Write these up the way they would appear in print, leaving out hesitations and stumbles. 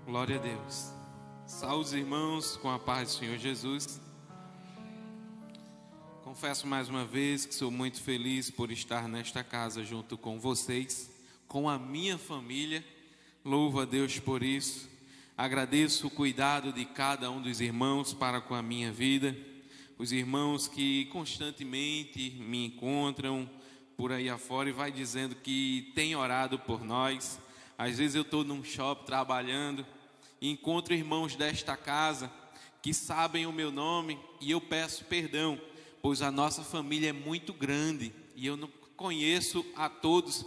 Glória a Deus. Saúde os irmãos com a paz do Senhor Jesus. Confesso mais uma vez que sou muito feliz por estar nesta casa junto com vocês, com a minha família. Louvo a Deus por isso. Agradeço o cuidado de cada um dos irmãos para com a minha vida. Os irmãos que constantemente me encontram por aí afora e vai dizendo que tem orado por nós. Às vezes eu estou num shopping trabalhando e encontro irmãos desta casa que sabem o meu nome e eu peço perdão, pois a nossa família é muito grande e eu não conheço a todos,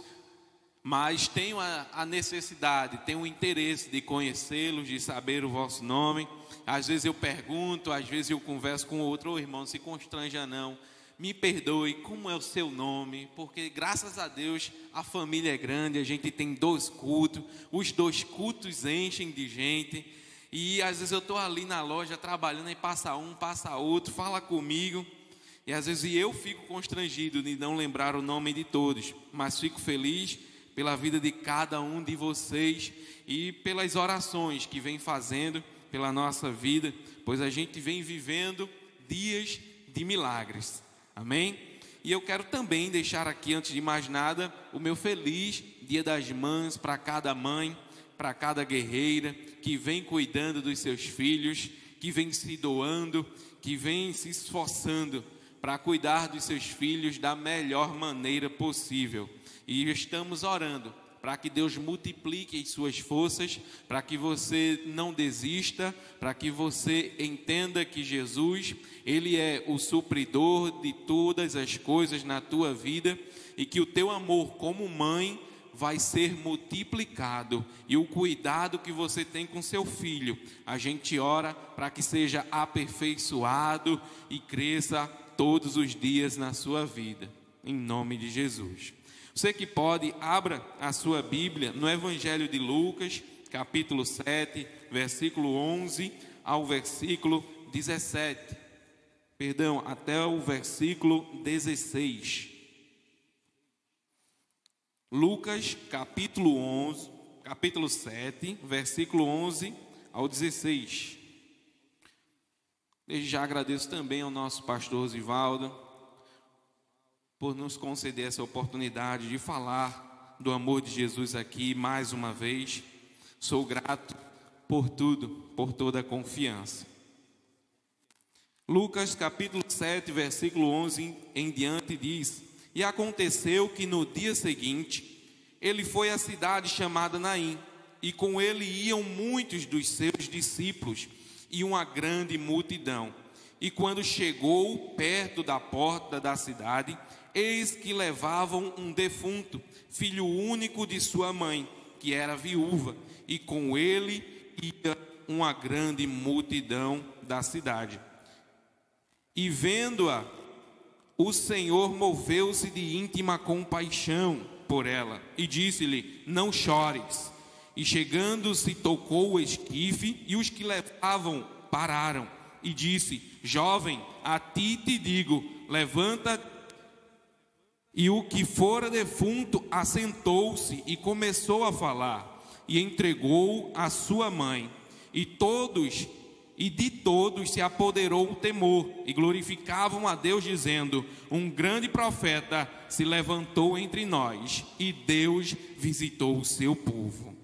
mas tenho a necessidade, tenho o interesse de conhecê-los, de saber o vosso nome. Às vezes eu pergunto, às vezes eu converso com outro: irmão, não se constranja não, me perdoe, como é o seu nome? Porque graças a Deus a família é grande, a gente tem 2 cultos, os 2 cultos enchem de gente. E às vezes eu estou ali na loja trabalhando e passa um, passa outro, fala comigo. E às vezes eu fico constrangido de não lembrar o nome de todos, mas fico feliz pela vida de cada um de vocês e pelas orações que vem fazendo pela nossa vida, pois a gente vem vivendo dias de milagres. Amém? E eu quero também deixar aqui, antes de mais nada, o meu feliz Dia das Mães para cada mãe, para cada guerreira que vem cuidando dos seus filhos, que vem se doando, que vem se esforçando para cuidar dos seus filhos da melhor maneira possível. E estamos orando para que Deus multiplique as suas forças, para que você não desista, para que você entenda que Jesus, Ele é o supridor de todas as coisas na tua vida e que o teu amor como mãe vai ser multiplicado e o cuidado que você tem com seu filho, a gente ora para que seja aperfeiçoado e cresça todos os dias na sua vida, em nome de Jesus. Você que pode, abra a sua Bíblia no Evangelho de Lucas, capítulo 7, versículo 11 ao versículo 17. Perdão, até o versículo 16. Lucas, capítulo 7, versículo 11 ao 16. Desde já agradeço também ao nosso pastor Zivaldo por nos conceder essa oportunidade de falar do amor de Jesus aqui mais uma vez. Sou grato por tudo, por toda a confiança. Lucas capítulo 7, versículo 11 em diante diz: E aconteceu que no dia seguinte ele foi à cidade chamada Naim, e com ele iam muitos dos seus discípulos e uma grande multidão. E quando chegou perto da porta da cidade, eis que levavam um defunto, filho único de sua mãe, que era viúva, e com ele ia uma grande multidão da cidade. E vendo-a, o Senhor moveu-se de íntima compaixão por ela, e disse-lhe: não chores. E chegando-se, tocou o esquife, e os que levavam pararam, e disse: jovem, a ti te digo, levanta. E o que fora defunto assentou-se e começou a falar, e entregou a sua mãe. E de todos se apoderou o temor, e glorificavam a Deus, dizendo: um grande profeta se levantou entre nós, e Deus visitou o seu povo.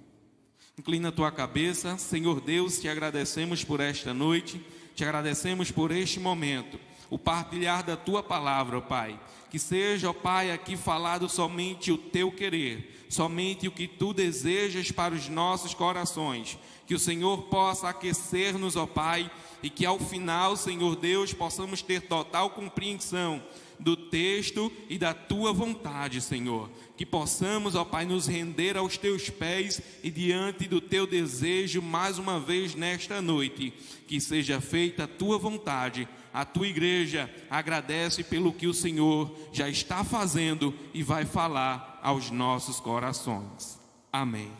Inclina a tua cabeça. Senhor Deus, te agradecemos por esta noite, te agradecemos por este momento, o partilhar da tua palavra, ó Pai. Que seja, ó Pai, aqui falado somente o teu querer, somente o que tu desejas para os nossos corações. Que o Senhor possa aquecer-nos, ó Pai, e que ao final, Senhor Deus, possamos ter total compreensão do texto e da tua vontade, Senhor. Que possamos, ó Pai, nos render aos teus pés e diante do teu desejo mais uma vez nesta noite. Que seja feita a tua vontade. A tua igreja agradece pelo que o Senhor já está fazendo e vai falar aos nossos corações. Amém.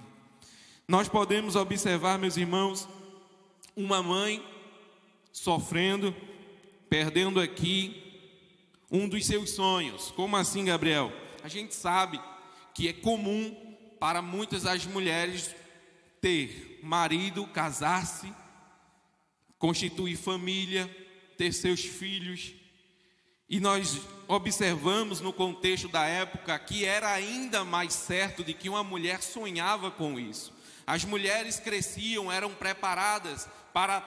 Nós podemos observar, meus irmãos, uma mãe sofrendo, perdendo aqui um dos seus sonhos. Como assim, Gabriel? A gente sabe que é comum para muitas das mulheres ter marido, casar-se, constituir família, ter seus filhos. E nós observamos no contexto da época que era ainda mais certo de que uma mulher sonhava com isso. As mulheres cresciam, eram preparadas para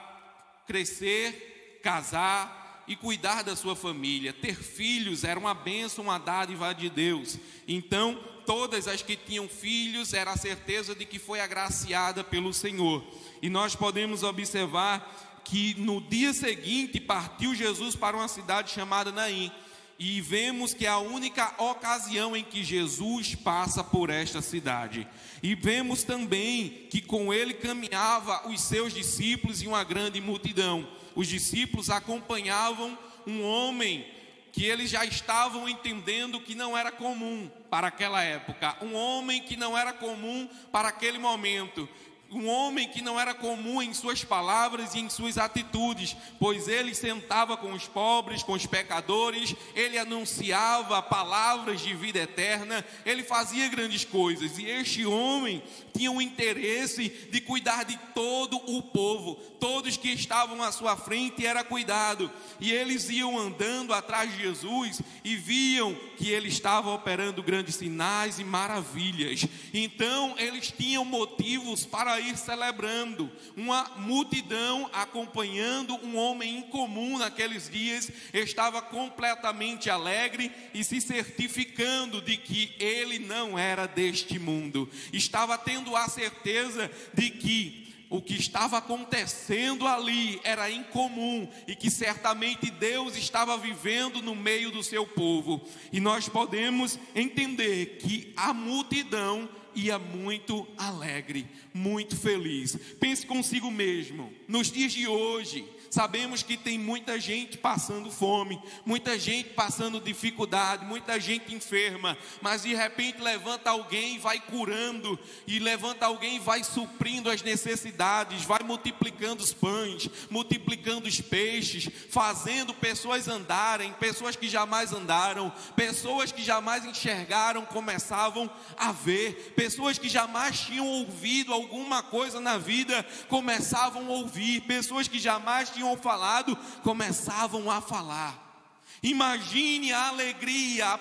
crescer, casar e cuidar da sua família. Ter filhos era uma bênção, uma dádiva de Deus. Então, todas as que tinham filhos, era a certeza de que foi agraciada pelo Senhor. E nós podemos observar que no dia seguinte partiu Jesus para uma cidade chamada Naim. E vemos que é a única ocasião em que Jesus passa por esta cidade. E vemos também que com ele caminhava os seus discípulos e uma grande multidão. Os discípulos acompanhavam um homem que eles já estavam entendendo que não era comum para aquela época. Um homem que não era comum para aquele momento. Um homem que não era comum em suas palavras e em suas atitudes, pois ele sentava com os pobres, com os pecadores, ele anunciava palavras de vida eterna, ele fazia grandes coisas. E este homem tinha um interesse de cuidar de todo o povo, todos que estavam à sua frente era cuidado. E eles iam andando atrás de Jesus e viam que ele estava operando grandes sinais e maravilhas. Então eles tinham motivos para ir celebrando. Uma multidão acompanhando um homem incomum naqueles dias estava completamente alegre e se certificando de que ele não era deste mundo. Estava tendo a certeza de que o que estava acontecendo ali era incomum e que certamente Deus estava vivendo no meio do seu povo. E nós podemos entender que a multidão ia muito alegre, muito feliz. Pense consigo mesmo, nos dias de hoje, sabemos que tem muita gente passando fome, muita gente passando dificuldade, muita gente enferma, mas de repente levanta alguém e vai curando, e levanta alguém e vai suprindo as necessidades, vai multiplicando os pães, multiplicando os peixes, fazendo pessoas andarem, pessoas que jamais andaram, pessoas que jamais enxergaram, começavam a ver, pessoas que jamais tinham ouvido alguma coisa na vida, começavam a ouvir, pessoas que jamais tinham falado, começavam a falar. Imagine a alegria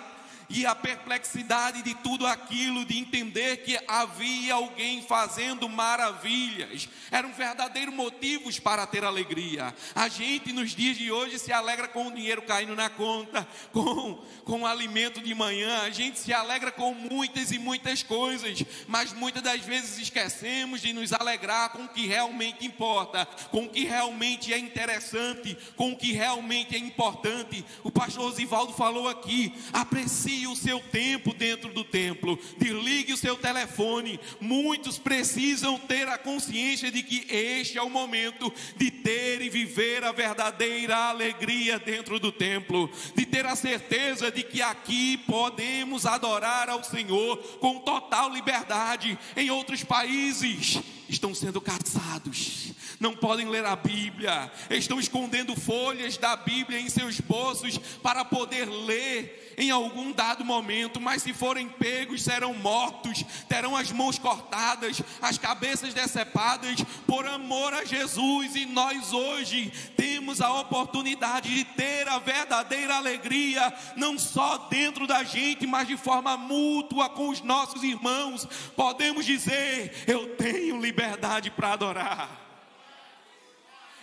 e a perplexidade de tudo aquilo, de entender que havia alguém fazendo maravilhas. Eram verdadeiros motivos para ter alegria. A gente nos dias de hoje se alegra com o dinheiro caindo na conta, com o alimento de manhã, a gente se alegra com muitas e muitas coisas, mas muitas das vezes esquecemos de nos alegrar com o que realmente importa, com o que realmente é interessante, com o que realmente é importante. O pastor Zivaldo falou aqui: aprecie o seu tempo dentro do templo, desligue o seu telefone. Muitos precisam ter a consciência de que este é o momento de ter e viver a verdadeira alegria dentro do templo, de ter a certeza de que aqui podemos adorar ao Senhor com total liberdade. Em outros países estão sendo caçados, não podem ler a Bíblia, estão escondendo folhas da Bíblia em seus bolsos para poder ler em algum dado momento, mas se forem pegos serão mortos, terão as mãos cortadas, as cabeças decepadas por amor a Jesus. E nós hoje temos a oportunidade de ter a verdadeira alegria, não só dentro da gente, mas de forma mútua com os nossos irmãos. Podemos dizer: eu tenho liberdade para adorar,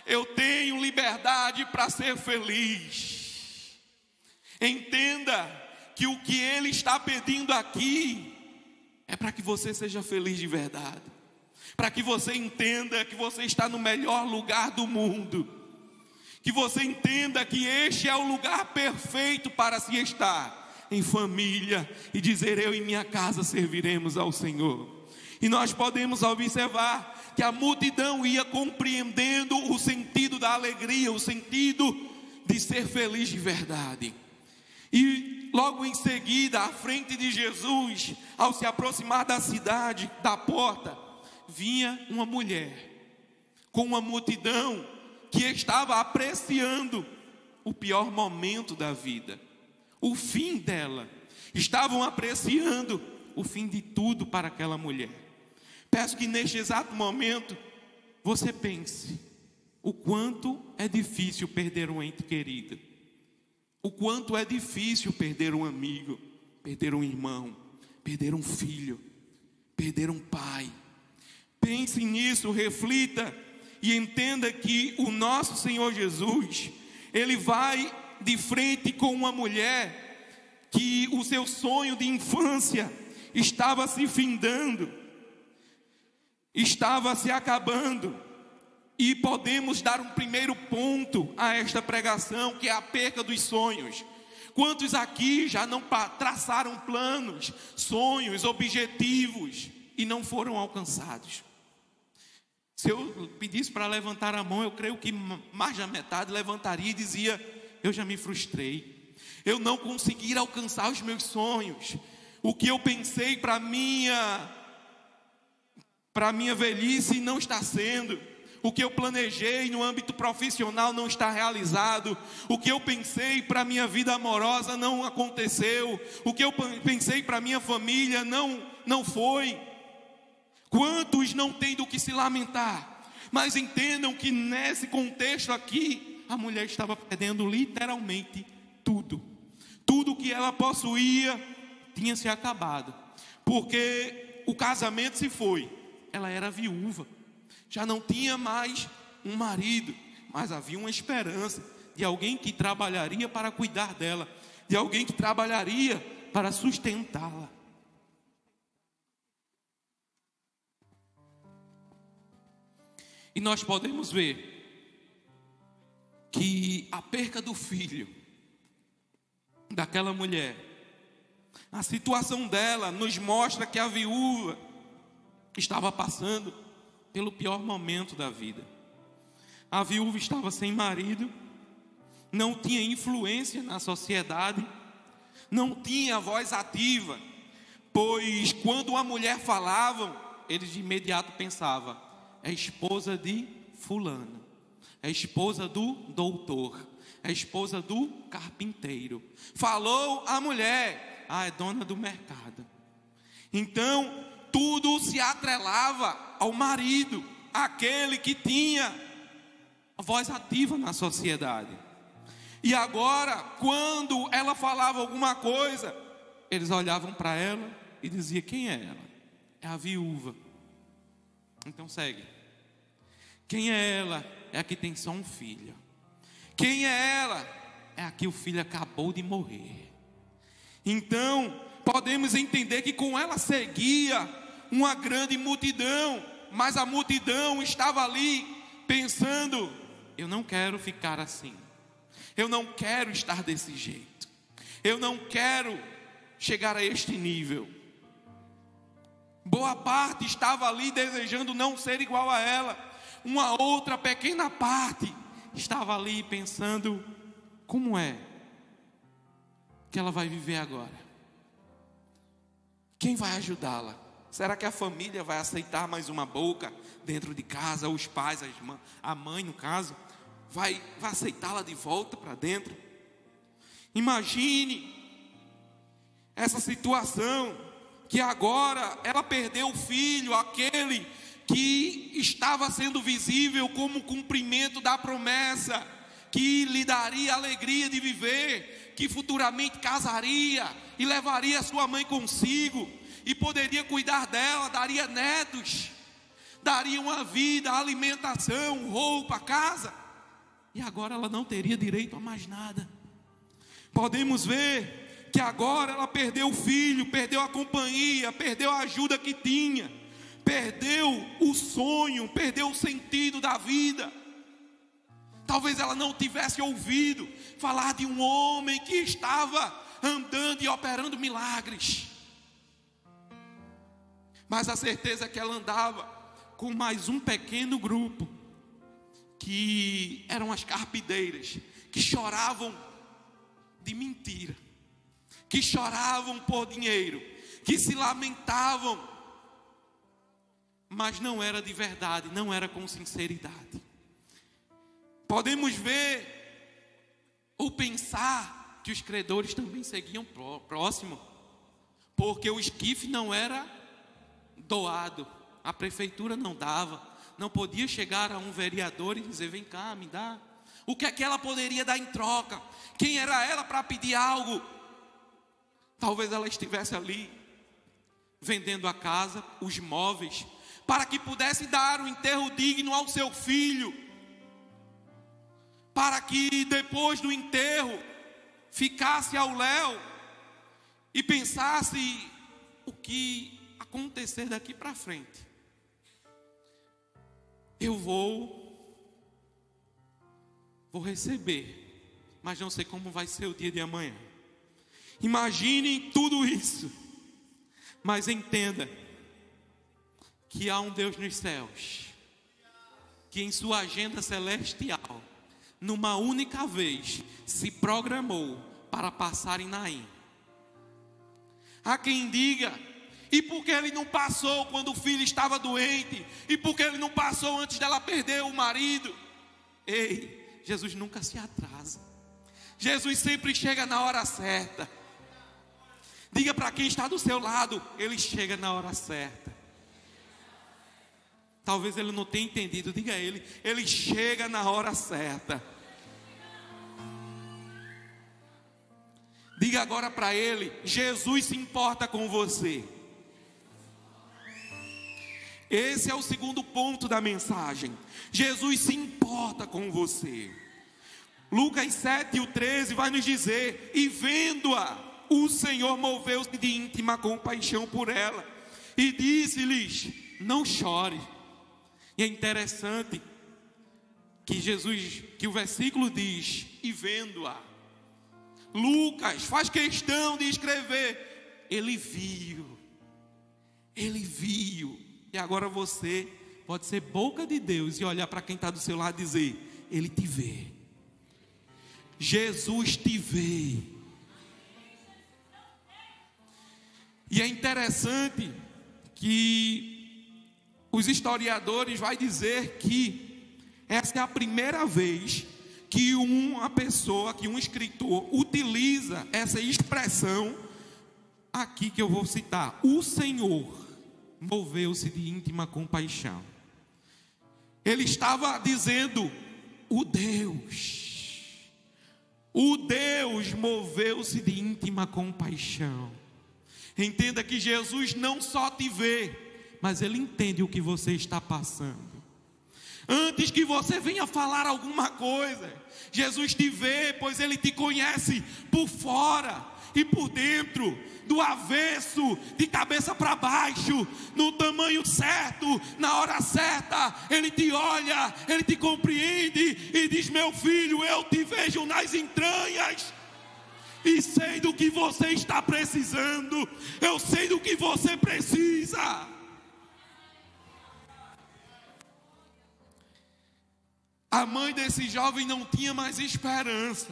eu tenho liberdade para ser feliz. Entenda que o que Ele está pedindo aqui é para que você seja feliz de verdade, para que você entenda que você está no melhor lugar do mundo, que você entenda que este é o lugar perfeito para se estar em família e dizer: eu e minha casa serviremos ao Senhor. E nós podemos observar que a multidão ia compreendendo o sentido da alegria, o sentido de ser feliz de verdade. E logo em seguida, à frente de Jesus, ao se aproximar da cidade, da porta, vinha uma mulher com uma multidão que estava apreciando o pior momento da vida, o fim dela. Estavam apreciando o fim de tudo para aquela mulher. Peço que neste exato momento você pense o quanto é difícil perder um ente querido, o quanto é difícil perder um amigo, perder um irmão, perder um filho, perder um pai. Pense nisso, reflita e entenda que o nosso Senhor Jesus, Ele vai de frente com uma mulher que o seu sonho de infância estava se findando, estava se acabando. E podemos dar um primeiro ponto a esta pregação, que é a perca dos sonhos. Quantos aqui já não traçaram planos, sonhos, objetivos e não foram alcançados? Se eu pedisse para levantar a mão, eu creio que mais da metade levantaria e dizia: eu já me frustrei, eu não consegui alcançar os meus sonhos. O que eu pensei para minha velhice não está sendo. O que eu planejei no âmbito profissional não está realizado. O que eu pensei para a minha vida amorosa não aconteceu. O que eu pensei para a minha família não foi. Quantos não têm do que se lamentar? Mas entendam que nesse contexto aqui, a mulher estava perdendo literalmente tudo. Tudo que ela possuía tinha se acabado. Porque o casamento se foi. Ela era viúva. Já não tinha mais um marido, mas havia uma esperança de alguém que trabalharia para cuidar dela, de alguém que trabalharia para sustentá-la. E nós podemos ver que a perca do filho daquela mulher, a situação dela nos mostra que a viúva estava passando pelo pior momento da vida. A viúva estava sem marido, não tinha influência na sociedade, não tinha voz ativa, pois quando uma mulher falava, eles de imediato pensavam: é esposa de fulano, é esposa do doutor, é esposa do carpinteiro. Falou a mulher, é dona do mercado. Então tudo se atrelava ao marido, aquele que tinha a voz ativa na sociedade. E agora, quando ela falava alguma coisa, eles olhavam para ela e diziam: quem é ela? É a viúva. Então segue. Quem é ela? É a que tem só um filho. Quem é ela? É a que o filho acabou de morrer. Então podemos entender que com ela seguia uma grande multidão, mas a multidão estava ali pensando: eu não quero ficar assim, eu não quero estar desse jeito, eu não quero chegar a este nível. Boa parte estava ali desejando não ser igual a ela. Uma outra pequena parte estava ali pensando: como é que ela vai viver agora? Quem vai ajudá-la? Será que a família vai aceitar mais uma boca dentro de casa? Os pais, a mãe no caso, vai aceitá-la de volta para dentro? Imagine essa situação, que agora ela perdeu o filho, aquele que estava sendo visível como cumprimento da promessa, que lhe daria a alegria de viver, que futuramente casaria e levaria sua mãe consigo, e poderia cuidar dela, daria netos, daria uma vida, alimentação, roupa, casa. E agora ela não teria direito a mais nada. Podemos ver que agora ela perdeu o filho, perdeu a companhia, perdeu a ajuda que tinha, perdeu o sonho, perdeu o sentido da vida. Talvez ela não tivesse ouvido falar de um homem que estava andando e operando milagres, mas a certeza é que ela andava com mais um pequeno grupo, que eram as carpideiras, que choravam de mentira, que choravam por dinheiro, que se lamentavam, mas não era de verdade, não era com sinceridade. Podemos ver ou pensar que os credores também seguiam próximo, porque o esquife não era doado, a prefeitura não dava, não podia chegar a um vereador e dizer: vem cá, me dá. O que é que ela poderia dar em troca? Quem era ela para pedir algo? Talvez ela estivesse ali vendendo a casa, os móveis, para que pudesse dar um enterro digno ao seu filho, para que depois do enterro ficasse ao léu e pensasse o que acontecer daqui para frente. Eu vou receber, mas não sei como vai ser o dia de amanhã. Imaginem tudo isso, mas entenda que há um Deus nos céus, que em sua agenda celestial, numa única vez, se programou para passar em Naim. Há quem diga: e por que ele não passou quando o filho estava doente? E por que ele não passou antes dela perder o marido? Ei, Jesus nunca se atrasa. Jesus sempre chega na hora certa. Diga para quem está do seu lado: ele chega na hora certa. Talvez ele não tenha entendido. Diga a ele: ele chega na hora certa. Diga agora para ele: Jesus se importa com você. Esse é o segundo ponto da mensagem. Jesus se importa com você. Lucas 7:13 vai nos dizer: e vendo-a, o Senhor moveu-se de íntima compaixão por ela e disse-lhes: não chore. E é interessante que o versículo diz: e vendo-a. Lucas faz questão de escrever: ele viu. Ele viu. E agora você pode ser boca de Deus e olhar para quem está do seu lado e dizer: ele te vê. Jesus te vê. E é interessante que os historiadores vão dizer que essa é a primeira vez que uma pessoa, que um escritor utiliza essa expressão aqui que eu vou citar: o Senhor moveu-se de íntima compaixão. Ele estava dizendo: o Deus moveu-se de íntima compaixão. Entenda que Jesus não só te vê, mas ele entende o que você está passando. Antes que você venha falar alguma coisa, Jesus te vê, pois ele te conhece por fora e por dentro, do avesso, de cabeça para baixo, no tamanho certo, na hora certa. Ele te olha, ele te compreende e diz: meu filho, eu te vejo nas entranhas e sei do que você está precisando. Eu sei do que você precisa. A mãe desse jovem não tinha mais esperança,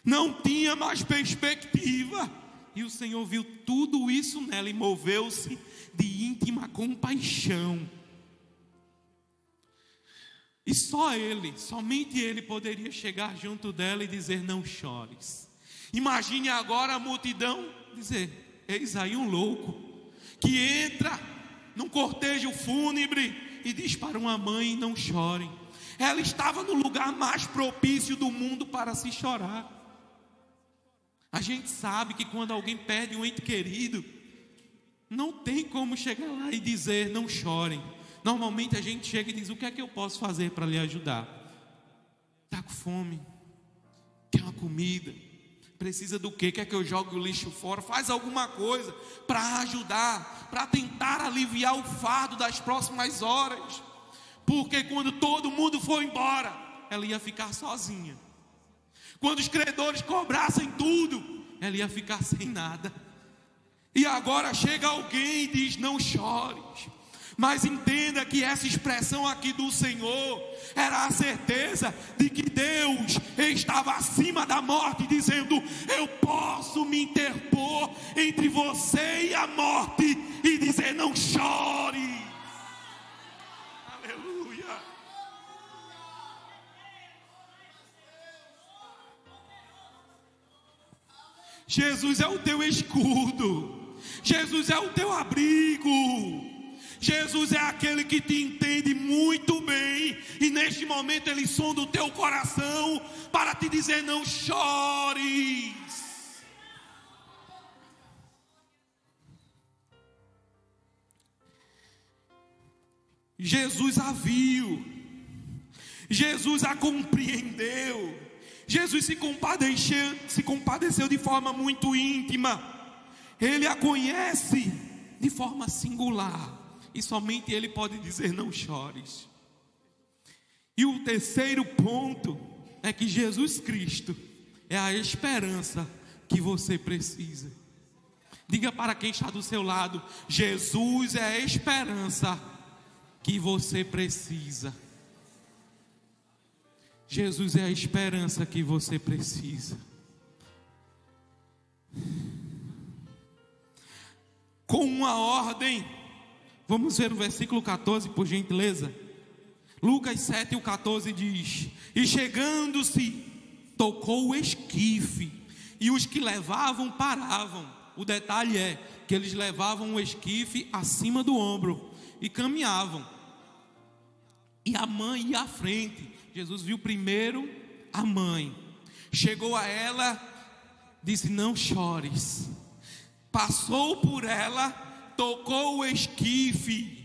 não tinha mais perspectiva, e o Senhor viu tudo isso nela e moveu-se de íntima compaixão. E só ele, somente ele poderia chegar junto dela e dizer: não chores. Imagine agora a multidão dizer: eis aí um louco que entra num cortejo fúnebre e diz para uma mãe: não chorem. Ela estava no lugar mais propício do mundo para se chorar. A gente sabe que quando alguém perde um ente querido, não tem como chegar lá e dizer: não chorem. Normalmente a gente chega e diz: o que é que eu posso fazer para lhe ajudar? Está com fome? Quer uma comida? Precisa do quê? Quer que eu jogue o lixo fora? Faz alguma coisa para ajudar, para tentar aliviar o fardo das próximas horas. Porque quando todo mundo for embora, ela ia ficar sozinha. Quando os credores cobrassem tudo, ela ia ficar sem nada. E agora chega alguém e diz: não chores. Mas entenda que essa expressão aqui do Senhor era a certeza de que Deus estava acima da morte, dizendo: eu posso me interpor entre você e a morte e dizer: não chore. Aleluia. Jesus é o teu escudo. Jesus é o teu abrigo. Jesus é aquele que te entende muito bem, e neste momento Ele sonda o teu coração para te dizer: não chores. Jesus a viu, Jesus a compreendeu, Jesus se compadeceu de forma muito íntima. Ele a conhece de forma singular, e somente Ele pode dizer: não chores. E o terceiro ponto é que Jesus Cristo é a esperança que você precisa. Diga para quem está do seu lado: Jesus é a esperança que você precisa. Jesus é a esperança que você precisa. Com uma ordem, vamos ver o versículo 14, por gentileza. Lucas 7, o 14 diz: e chegando-se, tocou o esquife, e os que levavam paravam. O detalhe é que eles levavam o esquife acima do ombro e caminhavam, e a mãe ia à frente. Jesus viu primeiro a mãe, chegou a ela, disse: não chores. Passou por ela, tocou o esquife.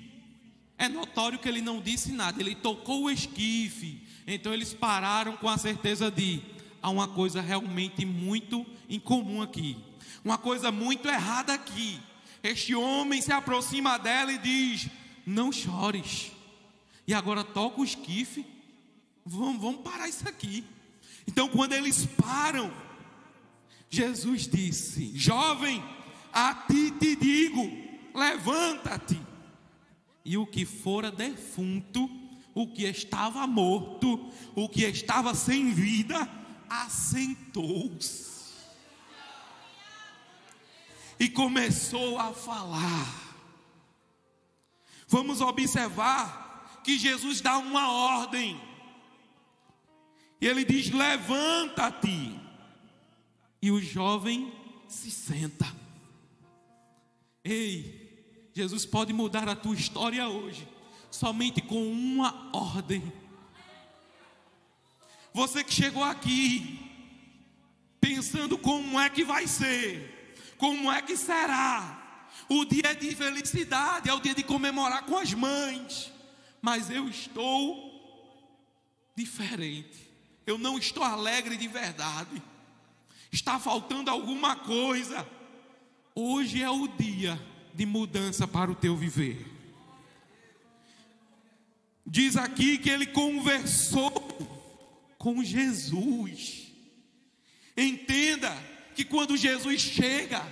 É notório que ele não disse nada, ele tocou o esquife. Então eles pararam com a certeza de: há uma coisa realmente muito incomum aqui, uma coisa muito errada aqui. Este homem se aproxima dela e diz: não chores. E agora toca o esquife. Vamos parar isso aqui. Então, quando eles param, Jesus disse: jovem, a ti te digo, levanta-te. E o que fora defunto, o que estava morto, o que estava sem vida, assentou-se e começou a falar. Vamos observar que Jesus dá uma ordem. E ele diz: levanta-te. E o jovem se senta. Ei, Jesus pode mudar a tua história hoje, somente com uma ordem. Você que chegou aqui pensando como é que vai ser, como é que será. O dia é de felicidade, é o dia de comemorar com as mães, mas eu estou diferente. Eu não estou alegre de verdade. Está faltando alguma coisa. Hoje é o dia de mudança para o teu viver. Diz aqui que ele conversou com Jesus. Entenda que quando Jesus chega,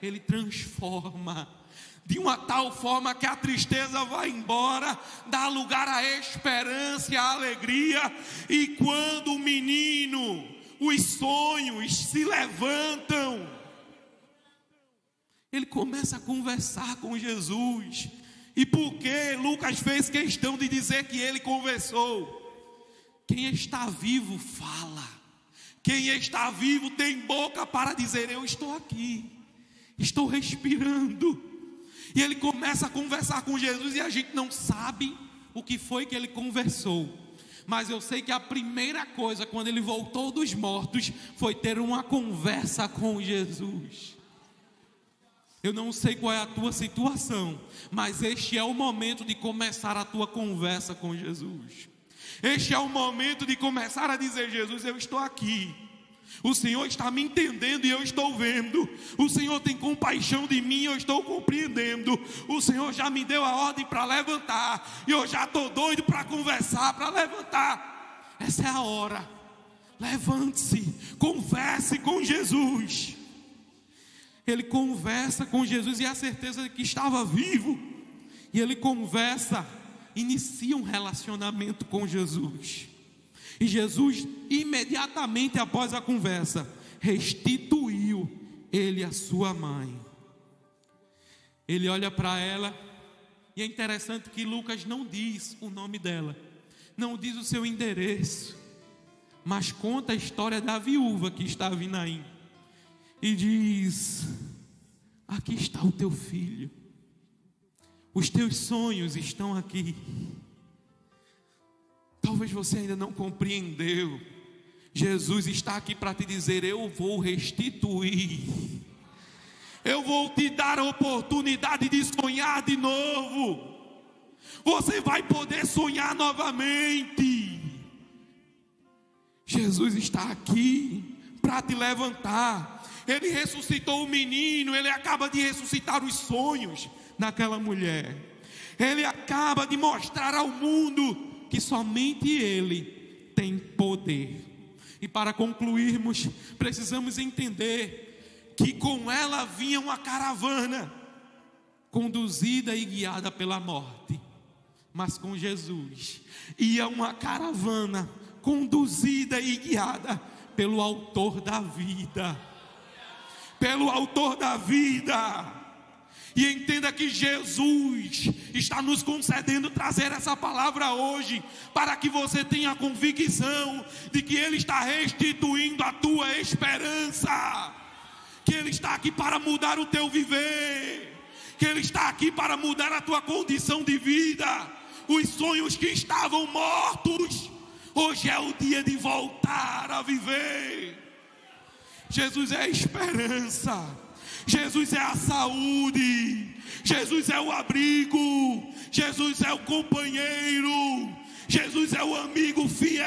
ele transforma de uma tal forma que a tristeza vai embora, dá lugar à esperança e à alegria. E quando o menino, os sonhos se levantam, ele começa a conversar com Jesus. E por que Lucas fez questão de dizer que ele conversou? Quem está vivo fala. Quem está vivo tem boca para dizer: eu estou aqui, estou respirando. E ele começa a conversar com Jesus, e a gente não sabe o que foi que ele conversou. Mas eu sei que a primeira coisa, quando ele voltou dos mortos, foi ter uma conversa com Jesus. Eu não sei qual é a tua situação, mas este é o momento de começar a tua conversa com Jesus. Este é o momento de começar a dizer: Jesus, eu estou aqui. O Senhor está me entendendo e eu estou vendo. O Senhor tem compaixão de mim e eu estou compreendendo. O Senhor já me deu a ordem para levantar, e eu já estou doido para conversar, para levantar. Essa é a hora. Levante-se, converse com Jesus. Ele conversa com Jesus, e a certeza de que estava vivo. E ele conversa, inicia um relacionamento com Jesus. E Jesus, imediatamente após a conversa, restituiu ele a sua mãe. Ele olha para ela, e é interessante que Lucas não diz o nome dela, não diz o seu endereço, mas conta a história da viúva que estava em Naim. E diz: aqui está o teu filho. Os teus sonhos estão aqui. Talvez você ainda não compreendeu. Jesus está aqui para te dizer: eu vou restituir. Eu vou te dar a oportunidade de sonhar de novo. Você vai poder sonhar novamente. Jesus está aqui para te levantar. Ele ressuscitou o menino. Ele acaba de ressuscitar os sonhos daquela mulher. Ele acaba de mostrar ao mundo que somente Ele tem poder. E para concluirmos, precisamos entender que com ela vinha uma caravana, conduzida e guiada pela morte. Mas com Jesus ia uma caravana, conduzida e guiada pelo autor da vida. Pelo autor da vida. E entenda que Jesus está nos concedendo trazer essa palavra hoje, para que você tenha a convicção de que Ele está restituindo a tua esperança, que Ele está aqui para mudar o teu viver, que Ele está aqui para mudar a tua condição de vida. Os sonhos que estavam mortos, hoje é o dia de voltar a viver. Jesus é a esperança. Jesus é a saúde, Jesus é o abrigo, Jesus é o companheiro, Jesus é o amigo fiel.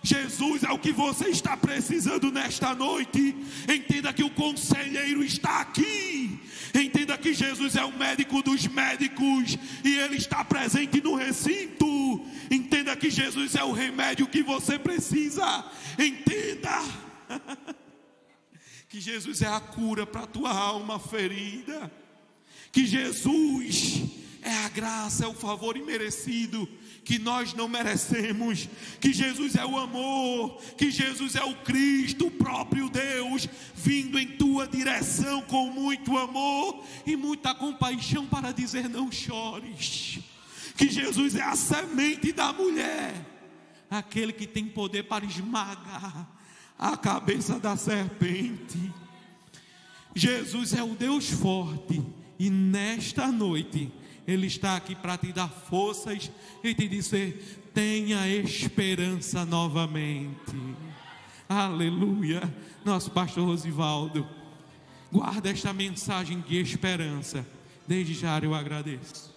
Jesus é o que você está precisando nesta noite. Entenda que o conselheiro está aqui. Entenda que Jesus é o médico dos médicos e Ele está presente no recinto. Entenda que Jesus é o remédio que você precisa. Entenda que Jesus é a cura para a tua alma ferida, que Jesus é a graça, é o favor imerecido que nós não merecemos, que Jesus é o amor, que Jesus é o Cristo, o próprio Deus, vindo em tua direção com muito amor e muita compaixão para dizer: não chores. Que Jesus é a semente da mulher, aquele que tem poder para esmagar a cabeça da serpente. Jesus é o Deus forte, e nesta noite Ele está aqui para te dar forças e te dizer: tenha esperança novamente. Aleluia. Nosso pastor Rosivaldo, guarda esta mensagem de esperança. Desde já eu agradeço.